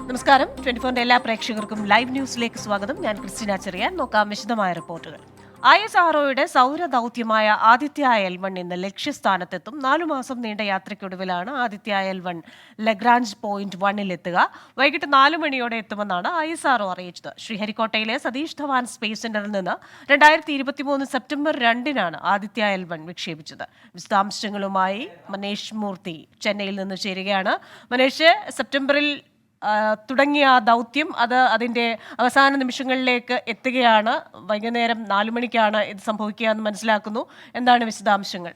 നമസ്കാരം. 24 എല്ലാ പ്രേക്ഷകർക്കും ലൈവ് ന്യൂസിലേക്ക് സ്വാഗതം. ഞാൻ ക്രിസ്റ്റീന ചെറിയാൻ. നോക്കാം വിശദമായ റിപ്പോർട്ടുകൾ. ISROയുടെ സൗര ദൗത്യമായ ആദിത്യ L1 ഇന്ന് ലക്ഷ്യസ്ഥാനത്തെത്തും. 4 മാസം നീണ്ട യാത്രയ്ക്കൊടുവിലാണ് ആദിത്യ L1 ലഗ്രാഞ്ച് പോയിന്റ് 1 എത്തുക. വൈകിട്ട് 4 മണിയോടെ എത്തുമെന്നാണ് ISRO അറിയിച്ചത്. ശ്രീഹരിക്കോട്ടയിലെ സതീഷ് ധവാൻ സ്പേസ് സെന്ററിൽ നിന്ന് 2023 സെപ്റ്റംബർ 2-നാണ് ആദിത്യ L1 വിക്ഷേപിച്ചത്. വിശദാംശങ്ങളുമായി മനേഷ് മൂർത്തി ചെന്നൈയിൽ നിന്ന് ചേരുകയാണ്. മനേഷ്, സെപ്റ്റംബറിൽ തുടങ്ങിയ ദൗത്യം അതിന്റെ അവസാന നിമിഷങ്ങളിലേക്ക് എത്തുകയാണ്. വൈകുന്നേരം 4 മണിക്കാണ് ഇത് സംഭവിക്കുക എന്ന് മനസ്സിലാക്കുന്നു. എന്താണ് വിശദാംശങ്ങൾ?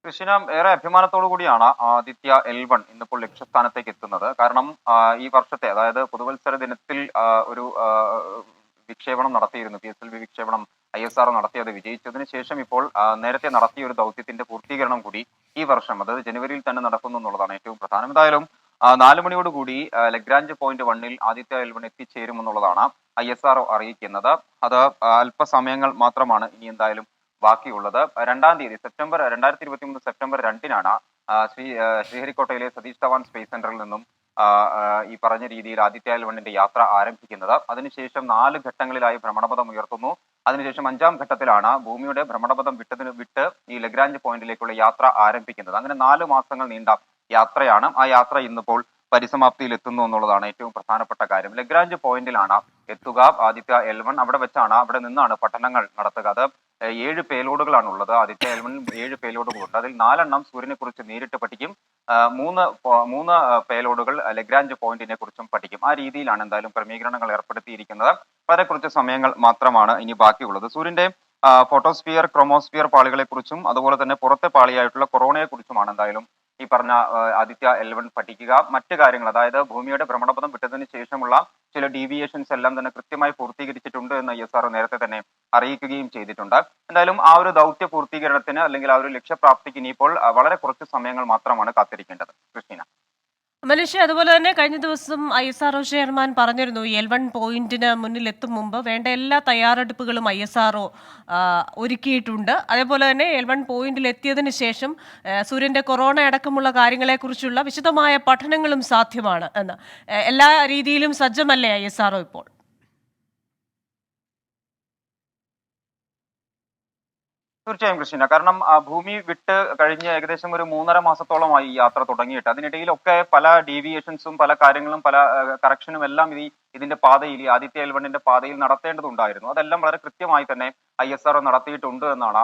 കൃഷിന ഏറെ അഭിമാനത്തോടു കൂടിയാണ് ആദിത്യ L1 ഇന്നിപ്പോൾ ലക്ഷ്യസ്ഥാനത്തേക്ക് എത്തുന്നത്. കാരണം ഈ വർഷത്തെ, അതായത് പുതുവത്സര ദിനത്തിൽ ഒരു വിക്ഷേപണം നടത്തിയിരുന്നു. PSLV വിക്ഷേപണം ISRO നടത്തിയത് വിജയിച്ചതിന് ശേഷം ഇപ്പോൾ നേരത്തെ നടത്തിയ ഒരു ദൗത്യത്തിന്റെ പൂർത്തീകരണം കൂടി ഈ വർഷം, അതായത് ജനുവരിയിൽ തന്നെ നടക്കുന്നു എന്നുള്ളതാണ് ഏറ്റവും പ്രധാനം. എന്തായാലും 4 മണിയോടുകൂടി ലഗ്രാഞ്ച് പോയിന്റ് 1-ൽ ആദിത്യ L1 എത്തിച്ചേരുമെന്നുള്ളതാണ് ISRO അറിയിക്കുന്നത്. അത് അല്പസമയങ്ങൾ മാത്രമാണ് ഇനി എന്തായാലും ബാക്കിയുള്ളത്. 2-ാം തീയതി 2023 സെപ്റ്റംബർ 2-നാണ് ശ്രീഹരിക്കോട്ടയിലെ സതീഷ് ധവാൻ സ്പേസ് സെന്ററിൽ നിന്നും ഈ പറഞ്ഞ രീതിയിൽ ആദിത്യ L1-ന്റെ യാത്ര ആരംഭിക്കുന്നത്. അതിനുശേഷം 4 ഘട്ടങ്ങളിലായി ഭ്രമണപഥം ഉയർത്തുന്നു. അതിനുശേഷം 5-ാം ഘട്ടത്തിലാണ് ഭൂമിയുടെ ഭ്രമണപഥം വിട്ട് ഈ ലഗ്രാഞ്ച് പോയിന്റിലേക്കുള്ള യാത്ര ആരംഭിക്കുന്നത്. അങ്ങനെ 4 മാസങ്ങൾ നീണ്ട യാത്രയാണ്. ആ യാത്ര ഇന്നിപ്പോൾ പരിസമാപ്തിയിൽ എത്തുന്നു എന്നുള്ളതാണ് ഏറ്റവും പ്രധാനപ്പെട്ട കാര്യം. ലഗ്രാഞ്ച് പോയിന്റിലാണ് എത്തുക ആദിത്യ L1. അവിടെ നിന്നാണ് പഠനങ്ങൾ നടത്തുക. അത് 7 പേലോഡുകളാണ് ഉള്ളത്. ആദിത്യ L1 7 പേലോഡുകളുണ്ട്. അതിൽ 4 എണ്ണം സൂര്യനെ കുറിച്ച് നേരിട്ട് പഠിക്കും. 3 പേലോഡുകൾ ലഗ്രാഞ്ച് പോയിന്റിനെ കുറിച്ചും പഠിക്കും. ആ രീതിയിലാണ് എന്തായാലും ക്രമീകരണങ്ങൾ ഏർപ്പെടുത്തിയിരിക്കുന്നത്. വളരെ കുറച്ച് സമയങ്ങൾ മാത്രമാണ് ഇനി ബാക്കിയുള്ളത്. സൂര്യന്റെ ഫോട്ടോസ്ഫിയർ, ക്രോമോസ്ഫിയർ പാളികളെ കുറിച്ചും അതുപോലെ തന്നെ പുറത്തെ പാളിയായിട്ടുള്ള കൊറോണയെ കുറിച്ചുമാണ് എന്തായാലും ഈ പറഞ്ഞ ആദിത്യ L1 പഠിക്കുക. മറ്റു കാര്യങ്ങൾ, അതായത് ഭൂമിയുടെ ഭ്രമണപഥം വിട്ടതിന് ശേഷമുള്ള ചില ഡീവിയേഷൻസ് എല്ലാം തന്നെ കൃത്യമായി പൂർത്തീകരിച്ചിട്ടുണ്ട് എന്ന് ISRO നേരത്തെ തന്നെ അറിയിക്കുകയും ചെയ്തിട്ടുണ്ട്. എന്തായാലും ആ ഒരു ദൗത്യ പൂർത്തീകരണത്തിന്, അല്ലെങ്കിൽ ആ ഒരു ലക്ഷ്യപ്രാപ്തിക്ക് ഇനിയിപ്പോൾ വളരെ കുറച്ച് സമയങ്ങൾ മാത്രമാണ് കാത്തിരിക്കേണ്ടത്. ക്രിസ്റ്റീന. മനുഷ്യ, അതുപോലെ തന്നെ കഴിഞ്ഞ ദിവസം ISRO ചെയർമാൻ പറഞ്ഞിരുന്നു, L1 പോയിന്റിന് മുന്നിൽ എത്തും മുമ്പ് വേണ്ട എല്ലാ തയ്യാറെടുപ്പുകളും ISRO ഒരുക്കിയിട്ടുണ്ട്. അതേപോലെ തന്നെ L1 പോയിന്റിൽ എത്തിയതിന് ശേഷം സൂര്യന്റെ കൊറോണ അടക്കമുള്ള കാര്യങ്ങളെക്കുറിച്ചുള്ള വിശദമായ പഠനങ്ങളും സാധ്യമാണ് എന്ന്. എല്ലാ രീതിയിലും സജ്ജമല്ലേ ISRO ഇപ്പോൾ? തീർച്ചയായും കൃഷ്ണ, കാരണം ഭൂമി വിട്ട് കഴിഞ്ഞ് ഏകദേശം ഒരു 3.5 മാസത്തോളമായി ഈ യാത്ര തുടങ്ങിയിട്ട്. അതിനിടയിലൊക്കെ പല ഡീവിയേഷൻസും പല കാര്യങ്ങളും പല കറക്ഷനും എല്ലാം ഇതിന്റെ പാതയിൽ, ഈ ആദിത്യ L1-ന്റെ പാതയിൽ നടത്തേണ്ടതുണ്ടായിരുന്നു. അതെല്ലാം വളരെ കൃത്യമായി തന്നെ ISRO നടത്തിയിട്ടുണ്ട് എന്നാണ്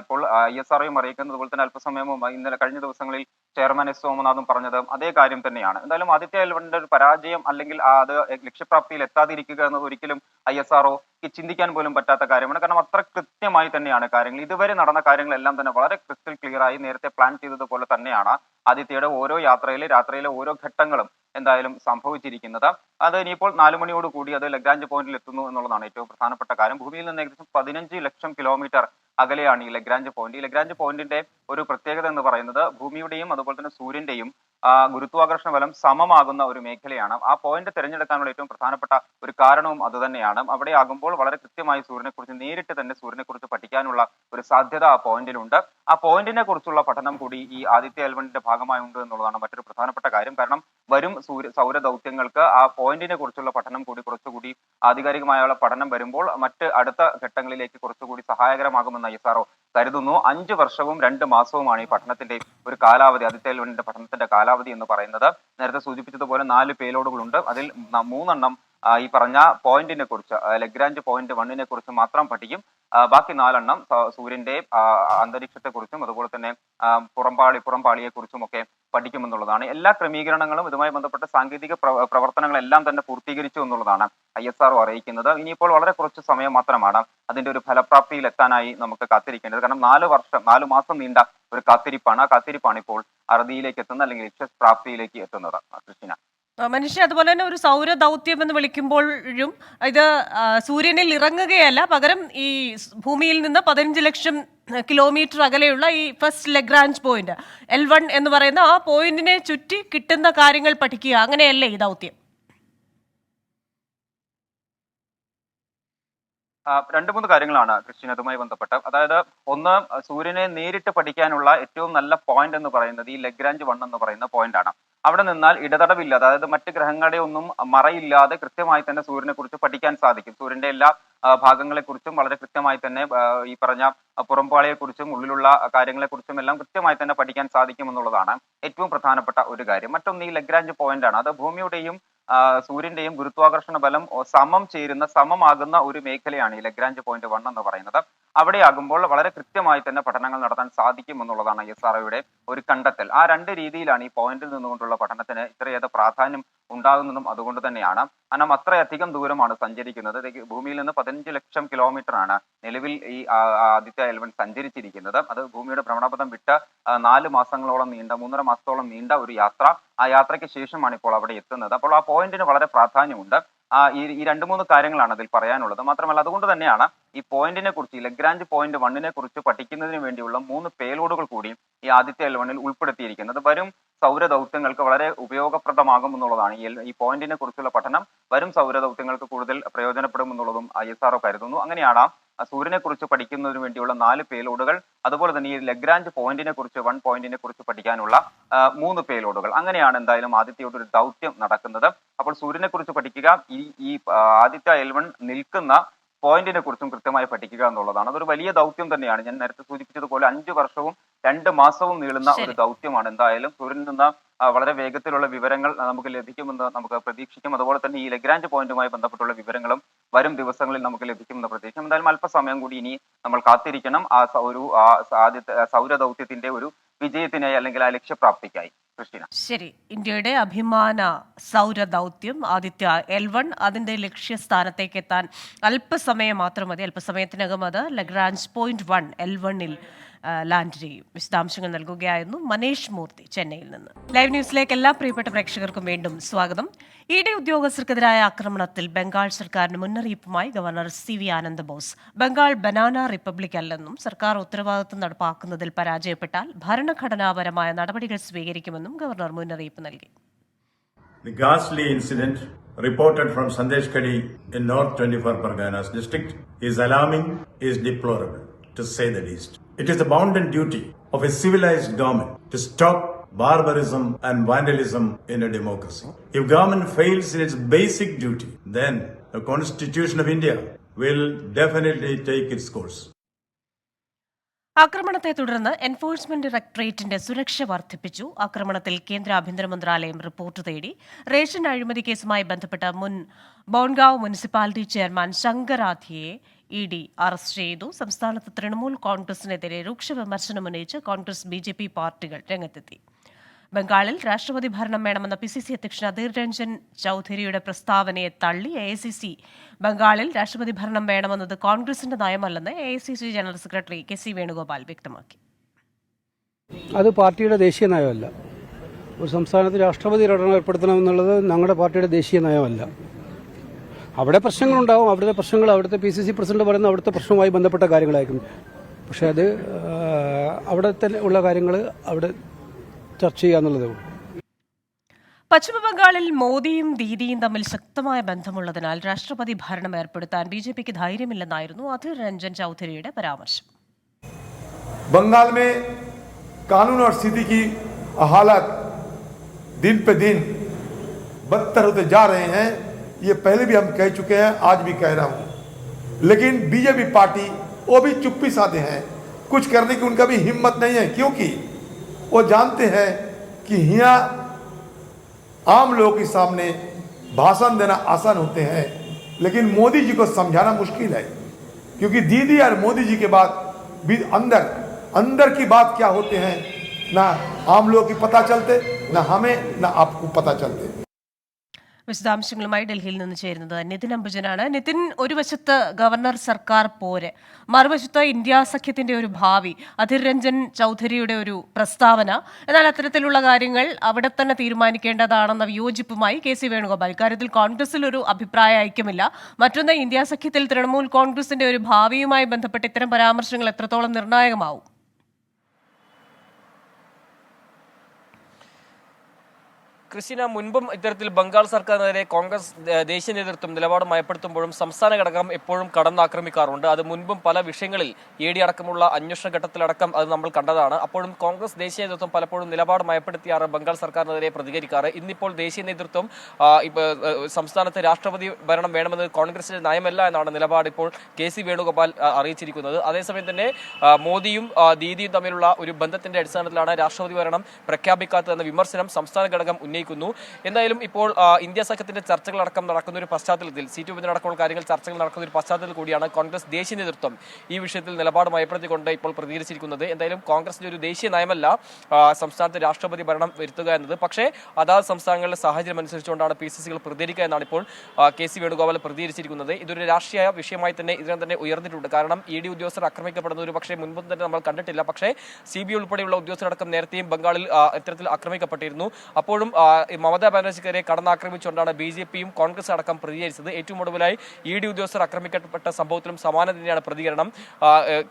ഇപ്പോൾ ISROയും അറിയിക്കുന്നത്. അതുപോലെ തന്നെ അല്പസമയം ഇന്നലെ കഴിഞ്ഞ ദിവസങ്ങളിൽ ചെയർമാൻ S സോമനാഥും പറഞ്ഞത് അതേ കാര്യം തന്നെയാണ്. എന്തായാലും ആദിത്യ L1-ന്റെ ഒരു പരാജയം, അല്ലെങ്കിൽ അത് ലക്ഷ്യപ്രാപ്തിയിൽ എത്താതിരിക്കുക എന്നത് ഒരിക്കലും ISROക്ക് ചിന്തിക്കാൻ പോലും പറ്റാത്ത കാര്യമാണ്. കാരണം അത്ര കൃത്യമായി തന്നെയാണ് കാര്യങ്ങൾ, ഇതുവരെ നടന്ന കാര്യങ്ങളെല്ലാം തന്നെ വളരെ ക്രിസ്റ്റൽ ക്ലിയർ ആയി നേരത്തെ പ്ലാൻ ചെയ്തതുപോലെ തന്നെയാണ് ആദിത്യയുടെ ഓരോ രാത്രിയിലെ ഓരോ ഘട്ടങ്ങളും എന്തായാലും സംഭവിച്ചിരിക്കുന്നത്. അത് ഇനിയിപ്പോൾ 4 മണിയോട് കൂടി അത് ലഗ്രാഞ്ച് പോയിന്റിൽ എത്തുന്നു എന്നുള്ളതാണ് ഏറ്റവും പ്രധാനപ്പെട്ട കാര്യം. ഭൂമിയിൽ നിന്ന് ഏകദേശം 15 ലക്ഷം കിലോമീറ്റർ അകലെയാണ് ഈ ലഗ്രാഞ്ച് പോയിന്റ്. ഈ ലഗ്രാഞ്ച് പോയിന്റിന്റെ ഒരു പ്രത്യേകത എന്ന് പറയുന്നത് ഭൂമിയുടെയും അതുപോലെ തന്നെ സൂര്യന്റെയും ഗുരുത്വാകർഷണ ബലം സമമാകുന്ന ഒരു മേഖലയാണ്. ആ പോയിന്റ് തിരഞ്ഞെടുക്കാനുള്ള ഏറ്റവും പ്രധാനപ്പെട്ട ഒരു കാരണവും അത് തന്നെയാണ്. അവിടെ ആകുമ്പോൾ വളരെ കൃത്യമായി നേരിട്ട് തന്നെ സൂര്യനെ കുറിച്ച് പഠിക്കാനുള്ള ഒരു സാധ്യത ആ പോയിന്റിലുണ്ട്. ആ പോയിന്റിനെ കുറിച്ചുള്ള പഠനം കൂടി ഈ ആദിത്യ L1-ന്റെ ഭാഗമായി ഉണ്ട് എന്നുള്ളതാണ് മറ്റൊരു പ്രധാനപ്പെട്ട കാര്യം. കാരണം വരും സൗര ദൗത്യങ്ങൾക്ക് ആ പോയിന്റിനെ കുറിച്ചുള്ള പഠനം കൂടി കുറച്ചുകൂടി ആധികാരികമായുള്ള പഠനം വരുമ്പോൾ അടുത്ത ഘട്ടങ്ങളിലേക്ക് കുറച്ചുകൂടി സഹായകരമാകുമെന്ന് ISRO കരുതുന്നു. 5 വർഷവും 2 മാസവുമാണ് ഈ പഠനത്തിന്റെ ഒരു കാലാവധി, ആദിത്യ L1-ന്റെ പഠനത്തിന്റെ കാലാവധി എന്ന് പറയുന്നത്. നേരത്തെ സൂചിപ്പിച്ചതുപോലെ 4 പേലോഡുകളുണ്ട്. അതിൽ 3 എണ്ണം ഈ പറഞ്ഞ പോയിന്റിനെ കുറിച്ച്, ലഗ്രാഞ്ച് പോയിന്റ് 1-നെ കുറിച്ച് മാത്രം പഠിക്കും. ബാക്കി 4 എണ്ണം സൂര്യന്റെ അന്തരീക്ഷത്തെ കുറിച്ചും അതുപോലെ തന്നെ പുറംപാളിയെ കുറിച്ചും ഒക്കെ പഠിക്കുമെന്നുള്ളതാണ്. എല്ലാ ക്രമീകരണങ്ങളും ഇതുമായി ബന്ധപ്പെട്ട സാങ്കേതിക പ്രവർത്തനങ്ങളെല്ലാം തന്നെ പൂർത്തീകരിച്ചു എന്നുള്ളതാണ് ISRO അറിയിക്കുന്നത്. ഇനിയിപ്പോൾ വളരെ കുറച്ച് സമയം മാത്രമാണ് അതിന്റെ ഒരു ഫലപ്രാപ്തിയിൽ എത്താനായി നമുക്ക് കാത്തിരിക്കേണ്ടത്. കാരണം 4 മാസം നീണ്ട ഒരു കാത്തിരിപ്പാണ്. ആ കാത്തിരിപ്പാണ് ഇപ്പോൾ അറുതിയിലേക്ക് എത്തുന്നത്, അല്ലെങ്കിൽ ലക്ഷ്യപ്രാപ്തിയിലേക്ക് എത്തുന്നത്. കൃഷ്ണ. മനുഷ്യ, അതുപോലെ തന്നെ ഒരു സൗര ദൗത്യം എന്ന് വിളിക്കുമ്പോഴും ഇത് സൂര്യനിൽ ഇറങ്ങുകയല്ല, പകരം ഈ ഭൂമിയിൽ നിന്ന് 15 ലക്ഷം കിലോമീറ്റർ അകലെയുള്ള ഈ ഫസ്റ്റ് ലഗ്രാഞ്ച് പോയിന്റ് L1 എന്ന് പറയുന്ന ആ പോയിന്റിനെ ചുറ്റി കിട്ടുന്ന കാര്യങ്ങൾ പഠിക്കുക, അങ്ങനെയല്ലേ ഈ ദൗത്യം? രണ്ട് മൂന്ന് കാര്യങ്ങളാണ് ക്രിസ്റ്റ്യൻ അതുമായി ബന്ധപ്പെട്ട്. അതായത് ഒന്ന്, സൂര്യനെ നേരിട്ട് പഠിക്കാനുള്ള ഏറ്റവും നല്ല പോയിന്റ് എന്ന് പറയുന്നത് ഈ ലഗ്രാഞ്ച് 1 എന്ന് പറയുന്ന പോയിന്റ് ആണ്. അവിടെ നിന്നാൽ ഇടതടവില്ലാതെ, അതായത് മറ്റ് ഗ്രഹങ്ങളുടെ ഒന്നും മറയില്ലാതെ കൃത്യമായി തന്നെ സൂര്യനെ കുറിച്ച് പഠിക്കാൻ സാധിക്കും. സൂര്യന്റെ എല്ലാ ഭാഗങ്ങളെക്കുറിച്ചും വളരെ കൃത്യമായി തന്നെ ഈ പറഞ്ഞ പുറംപാളിയെക്കുറിച്ചും ഉള്ളിലുള്ള കാര്യങ്ങളെക്കുറിച്ചും എല്ലാം കൃത്യമായി തന്നെ പഠിക്കാൻ സാധിക്കും എന്നുള്ളതാണ് ഏറ്റവും പ്രധാനപ്പെട്ട ഒരു കാര്യം. മറ്റൊന്ന് ഈ ലഗ്രാഞ്ച് പോയിന്റ് ആണ്. അത് ഭൂമിയുടെയും സൂര്യന്റെയും ഗുരുത്വാകർഷണ ബലം സമമാകുന്ന ഒരു മേഖലയാണ് ഈ ലഗ്രാഞ്ച് പോയിന്റ് 1 എന്ന് പറയുന്നത്. അവിടെയാകുമ്പോൾ വളരെ കൃത്യമായി തന്നെ പഠനങ്ങൾ നടത്താൻ സാധിക്കും എന്നുള്ളതാണ് ISROയുടെ ഒരു കണ്ടെത്തൽ. ആ രണ്ട് രീതിയിലാണ് ഈ പോയിന്റിൽ നിന്നുകൊണ്ടുള്ള പഠനത്തിന് ഇത്രയേറെ പ്രാധാന്യം ഉണ്ടാകുന്നതും അതുകൊണ്ട് തന്നെയാണ്. കാരണം അത്രയധികം ദൂരമാണ് സഞ്ചരിക്കുന്നത്. ഭൂമിയിൽ നിന്ന് 15 ലക്ഷം കിലോമീറ്റർ ആണ് നിലവിൽ ഈ ആദിത്യ L1 സഞ്ചരിച്ചിരിക്കുന്നത്. അത് ഭൂമിയുടെ ഭ്രമണപഥം വിട്ട് 4 മാസങ്ങളോളം നീണ്ട 3.5 മാസത്തോളം നീണ്ട ഒരു യാത്ര. ആ യാത്രയ്ക്ക് ശേഷമാണ് ഇപ്പോൾ അവിടെ എത്തുന്നത്. അപ്പോൾ ആ പോയിന്റിന് വളരെ പ്രാധാന്യമുണ്ട്. ഈ രണ്ട് മൂന്ന് കാര്യങ്ങളാണ് അതിൽ പറയാനുള്ളത്. മാത്രമല്ല അതുകൊണ്ട് തന്നെയാണ് ഈ പോയിന്റിനെ കുറിച്ച്, ഈ ലഗ്രാഞ്ച് പോയിന്റ് 1നെ കുറിച്ച് പഠിക്കുന്നതിന് വേണ്ടിയുള്ള 3 പേലോഡുകൾ കൂടി ഈ ആദിത്യ L1 ഉൾപ്പെടുത്തിയിരിക്കുന്നത്. വരും സൗരദൗത്യങ്ങൾക്ക് വളരെ ഉപയോഗപ്രദമാകും എന്നുള്ളതാണ്. ഈ പോയിന്റിനെ കുറിച്ചുള്ള പഠനം വരും സൗരദൗത്യങ്ങൾക്ക് കൂടുതൽ പ്രയോജനപ്പെടും എന്നുള്ളതും ISRO കരുതുന്നു. അങ്ങനെയാണ് സൂര്യനെ കുറിച്ച് പഠിക്കുന്നതിന് വേണ്ടിയുള്ള 4 പേലോഡുകൾ, അതുപോലെ തന്നെ ഈ ലഗ്രാഞ്ച് പോയിന്റിനെ കുറിച്ച് 1 പോയിന്റിനെ കുറിച്ച് പഠിക്കാനുള്ള 3 പേലോഡുകൾ. അങ്ങനെയാണ് എന്തായാലും ആദിത്യയുടെ ഒരു ദൗത്യം നടക്കുന്നത്. അപ്പോൾ സൂര്യനെ കുറിച്ച് പഠിക്കുക, ഈ ആദിത്യ L1 നിൽക്കുന്ന പോയിന്റിനെ കുറിച്ചും കൃത്യമായി പഠിക്കുക എന്നുള്ളതാണ്. അതൊരു വലിയ ദൗത്യം തന്നെയാണ്. ഞാൻ നേരത്തെ സൂചിപ്പിച്ചതുപോലെ 5 വർഷവും 2 മാസവും നീളുന്ന ഒരു ദൗത്യമാണ്. എന്തായാലും സൂര്യനിൽ നിന്ന് വളരെ വേഗത്തിലുള്ള വിവരങ്ങൾ നമുക്ക് ലഭിക്കുമെന്ന് നമുക്ക് പ്രതീക്ഷിക്കും. അതുപോലെ തന്നെ ഈ ലഗ്രാഞ്ച് പോയിന്റുമായി ബന്ധപ്പെട്ടുള്ള വിവരങ്ങളും വരും ദിവസങ്ങളിൽ നമുക്ക് ലഭിക്കുമെന്ന് പ്രതീക്ഷിക്കും. എന്തായാലും അല്പസമയം കൂടി ഇനി നമ്മൾ കാത്തിരിക്കണം ആദ്യത്തെ സൗരദൗത്യത്തിന്റെ ഒരു വിജയത്തിനായി, അല്ലെങ്കിൽ ആ ലക്ഷ്യപ്രാപ്തിക്കായി. ക്രിസ്റ്റീന. ശരി, ഇന്ത്യയുടെ അഭിമാന സൗരദൗത്യം ആദിത്യ L1 അതിന്റെ ലക്ഷ്യസ്ഥാനത്തേക്ക് എത്താൻ അല്പസമയം മാത്രം മതി. അല്പസമയത്തിനകം അത് ലഗ്രാഞ്ച് പോയിന്റ് 1 L1 ലാൻഡ് ചെയ്യും. വിശദാംശങ്ങൾ നൽകുകയായിരുന്നു മനേഷ് മൂർത്തി ചെന്നൈയിൽ നിന്ന്. ലൈവ് ന്യൂസിലേക്ക് എല്ലാ പ്രിയപ്പെട്ട പ്രേക്ഷകർക്കും വീണ്ടും സ്വാഗതം. ED ഉദ്യോഗസ്ഥർക്കെതിരായ ആക്രമണത്തിൽ ബംഗാൾ സർക്കാരിന് മുന്നറിയിപ്പുമായി governor CV Ananda Bose. Bengal banana republic അല്ലെന്നും സർക്കാർ ഉത്തരവാദിത്വം നടപ്പാക്കുന്നതിൽ പരാജയപ്പെട്ടാൽ ഭരണഘടനാപരമായ നടപടികൾ സ്വീകരിക്കുമെന്നും ഗവർണർ മുന്നറിയിപ്പ് നൽകി. The ghastly incident reported from Sandeshkhadi in North 24 Parganas district is alarming, is deplorable, to say the least. It is the bounden duty of a civilized government to stop barbarism and vandalism in a democracy. If government fails in its basic duty, then the Constitution of India will definitely take its course. ആക്രമണത്തെ തുടർന്ന് enforcement ഡയറക്ടറേറ്റിന്റെ സുരക്ഷ വർദ്ധിപ്പിച്ചു. ആക്രമണത്തിൽ കേന്ദ്ര ആഭ്യന്തര മന്ത്രാലയം report തേടി. Ration അഴിമതി കേസുമായി ബന്ധപ്പെട്ട മുൻ ബോൺഗാവ് മുനിസിപ്പാലിറ്റി ചെയർമാൻ ശങ്കരാധിയെ ED അറസ്റ്റ് ചെയ്തു. സംസ്ഥാനത്ത് തൃണമൂൽ കോൺഗ്രസിനെതിരെ രൂക്ഷ വിമർശനമുന്നയിച്ച് കോൺഗ്രസ് BJP പാർട്ടികൾ രംഗത്തെത്തി. ബംഗാളിൽ രാഷ്ട്രപതി ഭരണം വേണമെന്ന PCC അധ്യക്ഷൻ അധീർ രഞ്ജൻ ചൌധരിയുടെ പ്രസ്താവനയെ തള്ളി AICC ബംഗാളിൽ രാഷ്ട്രപതി ഭരണം വേണമെന്നത് കോൺഗ്രസിന്റെ നയമല്ലെന്ന് AICC general secretary KC Venugopal വ്യക്തമാക്കി. അത് പാർട്ടിയുടെ ദേശീയ നയമല്ല. ഒരു സംസ്ഥാനത്ത് രാഷ്ട്രപതി ഭരണം ഏർപ്പെടുത്തണമെന്നുള്ളത് ഞങ്ങളുടെ പാർട്ടിയുടെ ദേശീയ നയമല്ല. അവിടെ പ്രശ്നങ്ങളുണ്ടാവും. അവിടുത്തെ പ്രശ്നങ്ങൾ അവിടുത്തെ PCC പ്രസിഡന്റ് പറയുന്ന അവിടുത്തെ പ്രശ്നവുമായി ബന്ധപ്പെട്ട കാര്യങ്ങളായിരിക്കും. പക്ഷെ അത് അവിടെ തന്നെ ഉള്ള കാര്യങ്ങൾ അവിടെ ചർച്ച ചെയ്യാന്നുള്ളതേ ഉള്ളൂ. പശ്ചിമബംഗാളിൽ മോദിയും ദീദിയും തമ്മിൽ ശക്തമായ ബന്ധമുള്ളതിനാൽ രാഷ്ട്രപതി ഭരണം ഏർപ്പെടുത്താൻ BJPക്ക് ധൈര്യമില്ലെന്നായിരുന്നു അധീർ രഞ്ജൻ ചൌധരിയുടെ പരാമർശം. बंगाल में कानून और स्थिति की हालात दिन पे दिन बदतर होते जा रहे हैं. ये पहले भी हम कह चुके हैं, आज भी कह रहा हूं. लेकिन BJP पार्टी वो भी चुप्पी साधे हैं. कुछ करने की उनका भी हिम्मत नहीं है, क्योंकि वो जानते हैं कि यहाँ आम लोगों के सामने भाषण देना आसान होते हैं, लेकिन मोदी जी को समझाना मुश्किल है. क्योंकि दीदी और मोदी जी के बाद भी अंदर की बात क्या होते हैं ना आम लोगों की पता चलते, ना हमें ना आपको पता चलते. വിശദാംശങ്ങളുമായി ഡൽഹിയിൽ നിന്ന് ചേരുന്നത് നിതിൻ അംബുജനാണ്. നിതിൻ, ഒരു വശത്ത് ഗവർണർ സർക്കാർ പോര്, മറുവശത്ത് ഇന്ത്യ സഖ്യത്തിന്റെ ഒരു ഭാവി, അധീർ രഞ്ജൻ ചൌധരിയുടെ ഒരു പ്രസ്താവന. എന്നാൽ അത്തരത്തിലുള്ള കാര്യങ്ങൾ അവിടെ തന്നെ തീരുമാനിക്കേണ്ടതാണെന്ന വിയോജിപ്പുമായി KC വേണുഗോപാൽ. ഇക്കാര്യത്തിൽ കോൺഗ്രസിൽ ഒരു അഭിപ്രായ ഐക്യമില്ല. മറ്റൊന്ന്, ഇന്ത്യ സഖ്യത്തിൽ തൃണമൂൽ കോൺഗ്രസിന്റെ ഒരു ഭാവിയുമായി ബന്ധപ്പെട്ട് ഇത്തരം പരാമർശങ്ങൾ എത്രത്തോളം നിർണായകമാവും? ക്രിസ്റ്റിന, മുൻപും ഇത്തരത്തിൽ ബംഗാൾ സർക്കാരിനെതിരെ കോൺഗ്രസ് ദേശീയ നേതൃത്വം നിലപാട് മയപ്പെടുത്തുമ്പോഴും സംസ്ഥാന ഘടകം എപ്പോഴും കടന്നാക്രമിക്കാറുണ്ട്. അത് മുൻപും പല വിഷയങ്ങളിൽ ED അടക്കമുള്ള അന്വേഷണ ഘട്ടത്തിലടക്കം അത് നമ്മൾ കണ്ടതാണ്. അപ്പോഴും കോൺഗ്രസ് ദേശീയ നേതൃത്വം പലപ്പോഴും നിലപാട് മയപ്പെടുത്തിയാറ് ബംഗാൾ സർക്കാരിനെതിരെ പ്രതികരിക്കാറ്. ഇന്നിപ്പോൾ ദേശീയ നേതൃത്വം സംസ്ഥാനത്ത് രാഷ്ട്രപതി ഭരണം വേണമെന്നത് കോൺഗ്രസിന്റെ നയമല്ല എന്നാണ് നിലപാട് ഇപ്പോൾ KC വേണുഗോപാൽ അറിയിച്ചിരിക്കുന്നത്. അതേസമയം തന്നെ മോദിയും ദീദിയും തമ്മിലുള്ള ഒരു ബന്ധത്തിന്റെ അടിസ്ഥാനത്തിലാണ് രാഷ്ട്രപതി ഭരണം പ്രഖ്യാപിക്കാത്തതെന്ന വിമർശനം സംസ്ഥാന ഘടകം ഉന്നയിക്കുന്നു. എന്തായാലും ഇപ്പോൾ ഇന്ത്യ സഖ്യത്തിന്റെ ചർച്ചകളടക്കം നടക്കുന്ന ഒരു പശ്ചാത്തലത്തിൽ, സീറ്റ് വിഭജനടക്കമുള്ള കാര്യങ്ങൾ ചർച്ചകൾ നടക്കുന്ന ഒരു പശ്ചാത്തലത്തിൽ കൂടിയാണ് കോൺഗ്രസ് ദേശീയ നേതൃത്വം ഈ വിഷയത്തിൽ നിലപാട് മയപ്പെടുത്തിക്കൊണ്ട് ഇപ്പോൾ പ്രതികരിച്ചിരിക്കുന്നത്. എന്തായാലും കോൺഗ്രസിന്റെ ഒരു ദേശീയ നയമല്ല സംസ്ഥാനത്ത് രാഷ്ട്രപതി ഭരണം വരുത്തുക എന്നത്. പക്ഷേ അതാത് സംസ്ഥാനങ്ങളിലെ സാഹചര്യം അനുസരിച്ചുകൊണ്ടാണ് PCCകൾ പ്രതികരിക്കുക എന്നാണ് ഇപ്പോൾ KC വേണുഗോപാൽ പ്രതികരിച്ചിരിക്കുന്നത്. ഇതൊരു രാഷ്ട്രീയ വിഷയമായി തന്നെ ഇതിനെ തന്നെ ഉയർന്നിട്ടുണ്ട്. കാരണം ED ഉദ്യോഗസ്ഥർ ആക്രമിക്കപ്പെടുന്നത് ഒരു പക്ഷേ മുൻപും തന്നെ നമ്മൾ കണ്ടിട്ടില്ല. പക്ഷേ CBI ഉൾപ്പെടെയുള്ള ഉദ്യോഗസ്ഥരടക്കം നേരത്തെയും ബംഗാളിൽ ഇത്തരത്തിൽ ആക്രമിക്കപ്പെട്ടിരുന്നു. അപ്പോഴും മമതാ ബാനർജിക്കെതിരെ കടന്നാക്രമിച്ചുകൊണ്ടാണ് BJPയും കോൺഗ്രസ് അടക്കം പ്രതികരിച്ചത്. ഏറ്റവും ഒടുവിലായി ED ഉദ്യോഗസ്ഥർ ആക്രമിക്കപ്പെട്ട സംഭവത്തിലും സമാന തന്നെയാണ് പ്രതികരണം.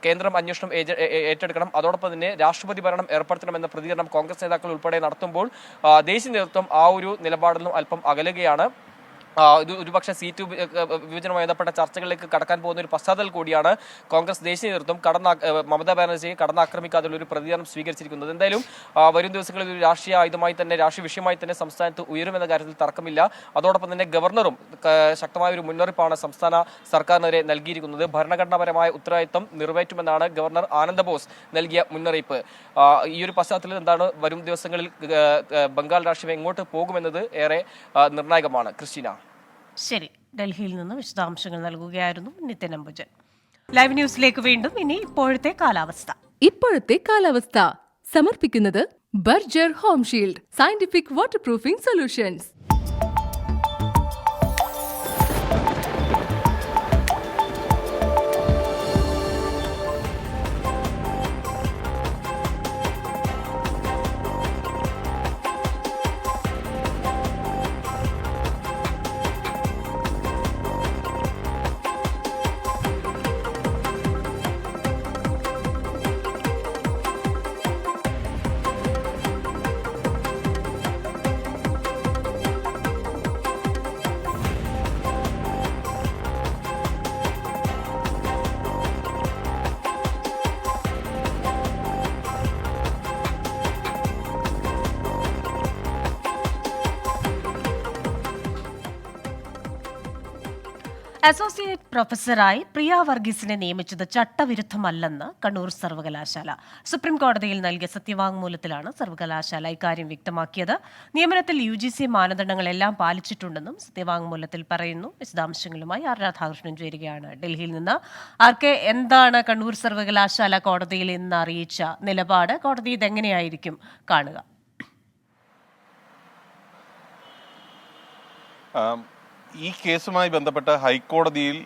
കേന്ദ്രം അന്വേഷണം ഏറ്റെടുക്കണം, അതോടൊപ്പം തന്നെ രാഷ്ട്രപതി ഭരണം ഏർപ്പെടുത്തണമെന്ന പ്രതികരണം കോൺഗ്രസ് നേതാക്കൾ ഉൾപ്പെടെ നടത്തുമ്പോൾ ദേശീയ നേതൃത്വം ആ ഒരു നിലപാടിലും അല്പം അകലുകയാണ്. ഇത് ഒരുപക്ഷെ സീറ്റ് വിഭജനവുമായി ബന്ധപ്പെട്ട ചർച്ചകളിലേക്ക് കടക്കാൻ പോകുന്ന ഒരു പശ്ചാത്തലത്തിൽ കൂടിയാണ് കോൺഗ്രസ് ദേശീയ നേതൃത്വം മമതാ ബാനർജിയെ കടന്നാക്രമിക്കാതുള്ള ഒരു പ്രതികരണം സ്വീകരിച്ചിരിക്കുന്നത്. എന്തായാലും വരും ദിവസങ്ങളിൽ ഒരു രാഷ്ട്രീയ ആയുധമായി തന്നെ, രാഷ്ട്രീയ വിഷയമായി തന്നെ സംസ്ഥാനത്ത് ഉയരുമെന്ന കാര്യത്തിൽ തർക്കമില്ല. അതോടൊപ്പം തന്നെ ഗവർണറും ശക്തമായ ഒരു മുന്നറിയിപ്പാണ് സംസ്ഥാന സർക്കാരിനെതിരെ നൽകിയിരിക്കുന്നത്. ഭരണഘടനാപരമായ ഉത്തരവാദിത്തം നിറവേറ്റുമെന്നാണ് ഗവർണർ ആനന്ദ ബോസ് നൽകിയ മുന്നറിയിപ്പ്. ഈ ഒരു പശ്ചാത്തലത്തിൽ എന്താണ് വരും ദിവസങ്ങളിൽ ബംഗാൾ രാഷ്ട്രീയം എങ്ങോട്ട് പോകുമെന്നത് ഏറെ നിർണായകമാണ്. ക്രിസ്റ്റീന. ശരി, ഡൽഹിയിൽ നിന്ന് വിശദാംശങ്ങൾ നൽകുകയായിരുന്നു നിതിൻ അംബുജൻ. ലൈവ് ന്യൂസിലേക്ക് വീണ്ടും. ഇനി ഇപ്പോഴത്തെ കാലാവസ്ഥ സമർപ്പിക്കുന്നത് Berger home shield scientific waterproofing solutions. Associate പ്രൊഫസറായി പ്രിയ വർഗീസിനെ നിയമിച്ചത് ചട്ടവിരുദ്ധമല്ലെന്ന് കണ്ണൂർ സർവകലാശാല. സുപ്രീം കോടതിയിൽ നൽകിയ സത്യവാങ്മൂലത്തിലാണ് സർവകലാശാല ഇക്കാര്യം വ്യക്തമാക്കിയത്. നിയമനത്തിൽ UGC മാനദണ്ഡങ്ങളെല്ലാം പാലിച്ചിട്ടുണ്ടെന്നും സത്യവാങ്മൂലത്തിൽ പറയുന്നു. വിശദാംശങ്ങളുമായി ആർ രാധാകൃഷ്ണൻ ചേരുകയാണ് ഡൽഹിയിൽ നിന്ന്. ആർക്കെ, എന്താണ് കണ്ണൂർ സർവകലാശാല കോടതിയിൽ ഇന്ന് അറിയിച്ച നിലപാട്? കോടതി ഇതെങ്ങനെയായിരിക്കും കാണുക? ഈ കേസുമായി ബന്ധപ്പെട്ട് ഹൈക്കോടതിയിൽ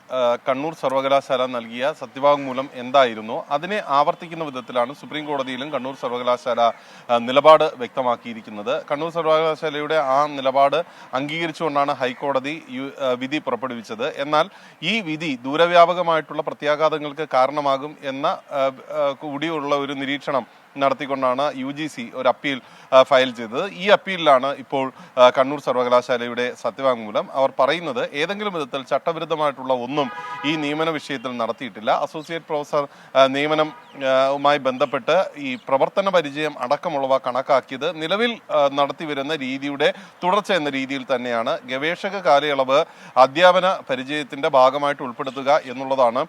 കണ്ണൂർ സർവകലാശാല നൽകിയ സത്യവാങ്മൂലം എന്തായിരുന്നോ അതിനെ ആവർത്തിക്കുന്ന വിധത്തിലാണ് സുപ്രീം കോടതിയിലും കണ്ണൂർ സർവകലാശാല നിലപാട് വ്യക്തമാക്കിയിരിക്കുന്നത്. കണ്ണൂർ സർവകലാശാലയുടെ ആ നിലപാട് അംഗീകരിച്ചുകൊണ്ടാണ് ഹൈക്കോടതി വിധി പുറപ്പെടുവിച്ചത്. എന്നാൽ ഈ വിധി ദൂരവ്യാപകമായിട്ടുള്ള പ്രത്യാഘാതങ്ങൾക്ക് കാരണമാകും എന്ന കൂടിയുള്ള ഒരു നിരീക്ഷണം നടത്തിക്കൊണ്ടാണ് UGC ഒരു അപ്പീൽ ഫയൽ ചെയ്തത്. ഈ അപ്പീലിലാണ് ഇപ്പോൾ കണ്ണൂർ സർവകലാശാലയുടെ സത്യവാങ്മൂലം. അവർ പറയുന്നത് ഏതെങ്കിലും വിധത്തിൽ ചട്ടവിരുദ്ധമായിട്ടുള്ള ഒന്നും ഈ നിയമന വിഷയത്തിൽ നടത്തിയിട്ടില്ല. അസോസിയേറ്റ് പ്രൊഫസർ നിയമനവുമായി ബന്ധപ്പെട്ട് ഈ പ്രവർത്തന പരിചയം അടക്കമുള്ളവ കണക്കാക്കിയത് നിലവിൽ നടത്തിവരുന്ന രീതിയുടെ തുടർച്ച എന്ന രീതിയിൽ തന്നെയാണ്. ഗവേഷക കാലയളവ് അധ്യാപന പരിചയത്തിന്റെ ഭാഗമായിട്ട് ഉൾപ്പെടുത്തുക എന്നുള്ളതാണ്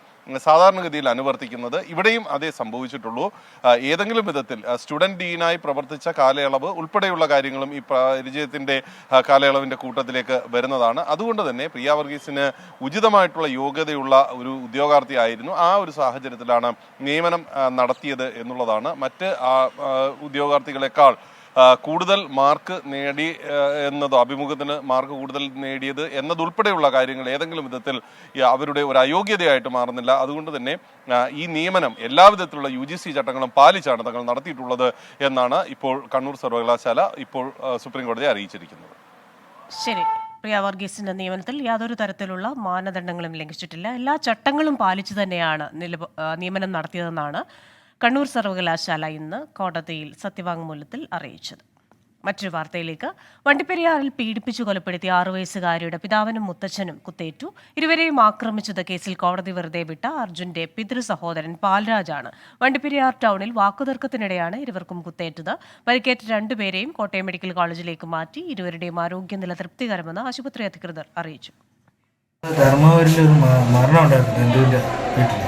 സാധാരണഗതിയിൽ അനുവർത്തിക്കുന്നത്. ഇവിടെയും അതേ സംഭവിച്ചിട്ടുള്ളൂ. ഏതെങ്കിലും വിധത്തിൽ സ്റ്റുഡന്റ് ഡീനായി പ്രവർത്തിച്ച കാലയളവ് ഉൾപ്പെടെയുള്ള കാര്യങ്ങളും ഈ പരിചയത്തിന്റെ കാലയളവിന്റെ കൂട്ടത്തിലേക്ക് വരുന്നതാണ്. അതുകൊണ്ട് തന്നെ പ്രിയ വർഗീസിന് ഉചിതമായിട്ടുള്ള യോഗ്യതയുള്ള ഒരു ഉദ്യോഗാർത്ഥി ആയിരുന്നു. ആ ഒരു സാഹചര്യത്തിലാണ് നിയമനം നടത്തിയത് എന്നുള്ളതാണ്. മറ്റ് ഉദ്യോഗാർത്ഥികളെക്കാൾ കൂടുതൽ മാർക്ക് നേടി എന്നതോ അഭിമുഖത്തിന് മാർക്ക് കൂടുതൽ നേടിയത് എന്നതുൾപ്പെടെയുള്ള കാര്യങ്ങൾ ഏതെങ്കിലും വിധത്തിൽ അവരുടെ ഒരു അയോഗ്യതയായിട്ട് മാറുന്നില്ല. അതുകൊണ്ട് തന്നെ ഈ നിയമനം എല്ലാ വിധത്തിലുള്ള UGC ചട്ടങ്ങളും പാലിച്ചാണ് തങ്ങൾ നടത്തിയിട്ടുള്ളത് എന്നാണ് ഇപ്പോൾ കണ്ണൂർ സർവകലാശാല ഇപ്പോൾ സുപ്രീം കോടതിയെ അറിയിച്ചിരിക്കുന്നത്. ശരി, പ്രിയ വർഗീസിന്റെ നിയമനത്തിൽ യാതൊരു തരത്തിലുള്ള മാനദണ്ഡങ്ങളും ലംഘിച്ചിട്ടില്ല, എല്ലാ ചട്ടങ്ങളും പാലിച്ചു തന്നെയാണ് നിയമനം നടത്തിയതെന്നാണ് കണ്ണൂർ സർവകലാശാല ഇന്ന് കോടതിയിൽ സത്യവാങ്മൂലത്തിൽ അറിയിച്ചത്. മറ്റൊരു വാർത്തയിലേക്ക്. വണ്ടിപ്പെരിയാറിൽ പീഡിപ്പിച്ചു കൊലപ്പെടുത്തിയ 6 വയസ്സുകാരിയുടെ പിതാവിനും മുത്തച്ഛനും കുത്തേറ്റു. ഇരുവരെയും ആക്രമിച്ചത് കേസിൽ കോടതി വെറുതെ വിട്ട അർജുന്റെ പിതൃ സഹോദരൻ പാൽരാജാണ്. വണ്ടിപ്പെരിയാർ ടൗണിൽ വാക്കുതർക്കത്തിനിടെയാണ് ഇരുവർക്കും കുത്തേറ്റത്. പരിക്കേറ്റ 2 പേരെയും കോട്ടയം മെഡിക്കൽ കോളേജിലേക്ക് മാറ്റി. ഇരുവരുടെയും ആരോഗ്യനില തൃപ്തികരമെന്ന് ആശുപത്രി അധികൃതർ അറിയിച്ചു. ധർമ്മപുരിയിൽ ഒരു മരണം ഉണ്ടായിരുന്നു ബന്ധുവിൻ്റെ വീട്ടിൽ.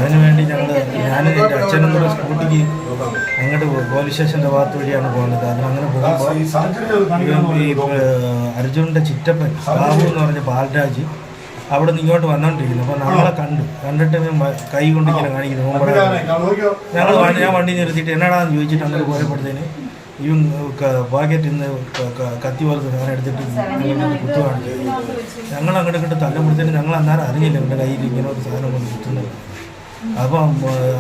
അതിനുവേണ്ടി ഞാനും എൻ്റെ അച്ഛനും കൂടെ സ്കൂട്ടിക്ക് അങ്ങോട്ട് പോലീസ് സ്റ്റേഷൻ്റെ ഭാഗത്ത് വഴിയാണ് പോകുന്നത്. അങ്ങനെ പോകുമ്പോൾ ഈ അർജുനൻ്റെ ചിറ്റപ്പൻ ബാബു എന്ന് പറഞ്ഞ പാൽരാജ് അവിടെ നിന്ന് ഇങ്ങോട്ട് വന്നുകൊണ്ടിരിക്കുന്നു. അപ്പോൾ നമ്മളെ കണ്ടിട്ട് കൈ കൊണ്ട് ഇങ്ങനെ കാണിക്കുന്നു. ഞാൻ വണ്ടി നിർത്തിയിട്ട് എന്നാടാന്ന് ചോദിച്ചിട്ട് അങ്ങോട്ട് പോയപ്പോഴത്തേന് ഇവൻ പാക്കറ്റ് ഇന്ന് കത്തി പോലത്തെ സാധനം എടുത്തിട്ട് കുത്തു കാണിച്ചു. ഞങ്ങൾ അങ്ങോട്ട് ഇങ്ങോട്ട് തല്ലുമ്പോഴത്തേനും ഞങ്ങൾ അന്നേരം അറിഞ്ഞില്ല എൻ്റെ കയ്യിൽ ഇങ്ങനെ ഒരു സാധനം കൊണ്ട് കുത്തുന്നത്. അപ്പം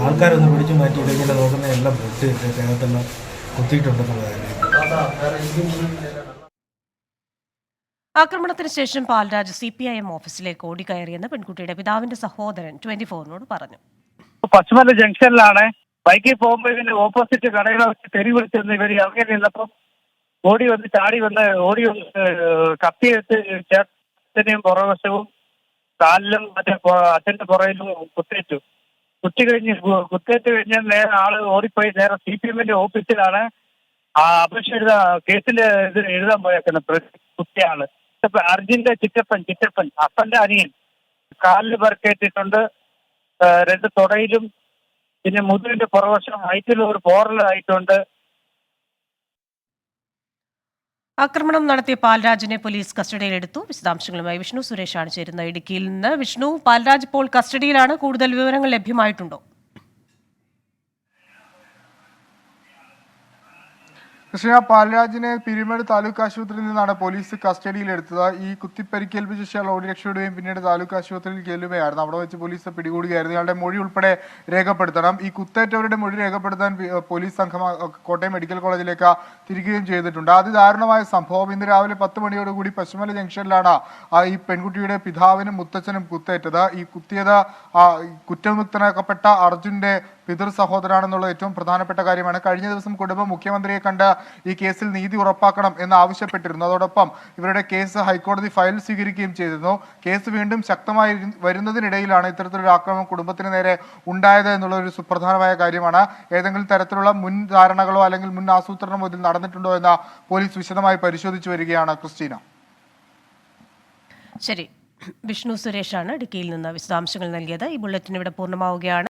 ആൾക്കാരൊന്ന് പിടിച്ചു മാറ്റിയിട്ട് ഇങ്ങനെ നോക്കുന്ന എല്ലാം ബ്ലഡ് ദേഹത്തെല്ലാം കുത്തിയിട്ടുണ്ടെന്നുള്ള കാര്യം. ആക്രമണത്തിന് ശേഷം പാൽരാജ് CPIM ഓഫീസിലേക്ക് ഓടിക്കയറിയെന്ന് പെൺകുട്ടിയുടെ പിതാവിന്റെ സഹോദരൻ 24നോട് പറഞ്ഞു. പശ്ചിമല ജംഗ്ഷനിലാണ് ബൈക്കിൽ പോകുമ്പോൾ ഇതിന്റെ ഓപ്പോസിറ്റ് കടകളൊക്കെ തെറി വിളിച്ചെന്ന് ഇവർ ഇറങ്ങി നിന്നപ്പം ഓടി വന്ന് ഓടി വന്ന് കത്തിയെടുത്ത് ചേട്ടനെയും പുറവശവും കാലിലും മറ്റേ അച്ഛന്റെ പുറയിലും കുത്തേറ്റു. കുത്തേറ്റ് കഴിഞ്ഞാൽ നേരെ ആള് ഓടിപ്പോയി നേരെ CPMന്റെ ഓഫീസിലാണ് അപേക്ഷ കേസിന്റെ ഇത് എഴുതാൻ പോയേക്കുന്നത്. കുട്ടിയാണ് അർജുന്റെ ചിറ്റപ്പൻ അപ്പന്റെ അനിയൻ. കാലിൽ പരിക്കേറ്റിട്ടുണ്ട്, 2 തുടയിലും പിന്നെ മുതുകിന്റെ പുറവശം ഹൈറ്റിലും ഒരു പോറലായിട്ടുണ്ട്. ആക്രമണം നടത്തിയ പാൽരാജിനെ പോലീസ് കസ്റ്റഡിയിലെടുത്തു. വിശദാംശങ്ങളുമായി വിഷ്ണു സുരേഷാണ് ചേരുന്നത് ഇടുക്കിയിൽ നിന്ന്. വിഷ്ണു, പാൽരാജ് ഇപ്പോൾ കസ്റ്റഡിയിലാണ്. കൂടുതൽ വിവരങ്ങൾ ലഭ്യമായിട്ടുണ്ടോ? കൃഷ്ണ, പാൽരാജിനെ പീരുമേട് താലൂക്ക് ആശുപത്രിയിൽ നിന്നാണ് പോലീസ് കസ്റ്റഡിയിലെടുത്തത്. ഈ കുത്തിപ്പരിക്കേൽപ്പിച്ച ശേഷം ഓടി രക്ഷപ്പെടുകയും പിന്നീട് താലൂക്ക് ആശുപത്രിയിൽ ചെല്ലുകയായിരുന്നു. അവിടെ വെച്ച് പോലീസ് പിടികൂടുകയായിരുന്നു. ഇയാളുടെ മൊഴി ഉൾപ്പെടെ രേഖപ്പെടുത്തണം. ഈ കുത്തേറ്റവരുടെ മൊഴി രേഖപ്പെടുത്താൻ പോലീസ് സംഘം കോട്ടയം മെഡിക്കൽ കോളേജിലേക്ക് തിരികുകയും ചെയ്തിട്ടുണ്ട്. അതിദാരുണമായ സംഭവം ഇന്ന് രാവിലെ 10 മണിയോടുകൂടി പശ്ചിമല ജംഗ്ഷനിലാണ് ഈ പെൺകുട്ടിയുടെ പിതാവിനും മുത്തച്ഛനും കുത്തേറ്റത്. ഈ കുത്തിയത് കുറ്റമുക്തനാക്കപ്പെട്ട അർജുന്റെ പിതൃ സഹോദരനാണെന്നുള്ള ഏറ്റവും പ്രധാനപ്പെട്ട കാര്യമാണ്. കഴിഞ്ഞ ദിവസം കുടുംബം മുഖ്യമന്ത്രിയെ കണ്ട് ഈ കേസിൽ നീതി ഉറപ്പാക്കണം എന്ന് ആവശ്യപ്പെട്ടിരുന്നു. അതോടൊപ്പം ഇവരുടെ കേസ് ഹൈക്കോടതി ഫയൽ സ്വീകരിക്കുകയും ചെയ്തിരുന്നു. കേസ് വീണ്ടും ശക്തമായി വരുന്നതിനിടയിലാണ് ഇത്തരത്തിലൊരു ആക്രമണം കുടുംബത്തിന് നേരെ ഉണ്ടായത് എന്നുള്ള ഒരു സുപ്രധാനമായ കാര്യമാണ്. ഏതെങ്കിലും തരത്തിലുള്ള മുൻ ധാരണകളോ അല്ലെങ്കിൽ മുൻ ആസൂത്രണമോ ഇതിൽ നടന്നിട്ടുണ്ടോ എന്ന് പോലീസ് വിശദമായി പരിശോധിച്ചു വരികയാണ്. ക്രിസ്റ്റീന. ശരി, വിഷ്ണു സുരേഷാണ് ഇടുക്കിയിൽ നിന്ന് വിശദാംശങ്ങൾ നൽകിയത്. ഈ ബുള്ളറ്റിൻ ഇവിടെ പൂർണ്ണമാവുകയാണ്.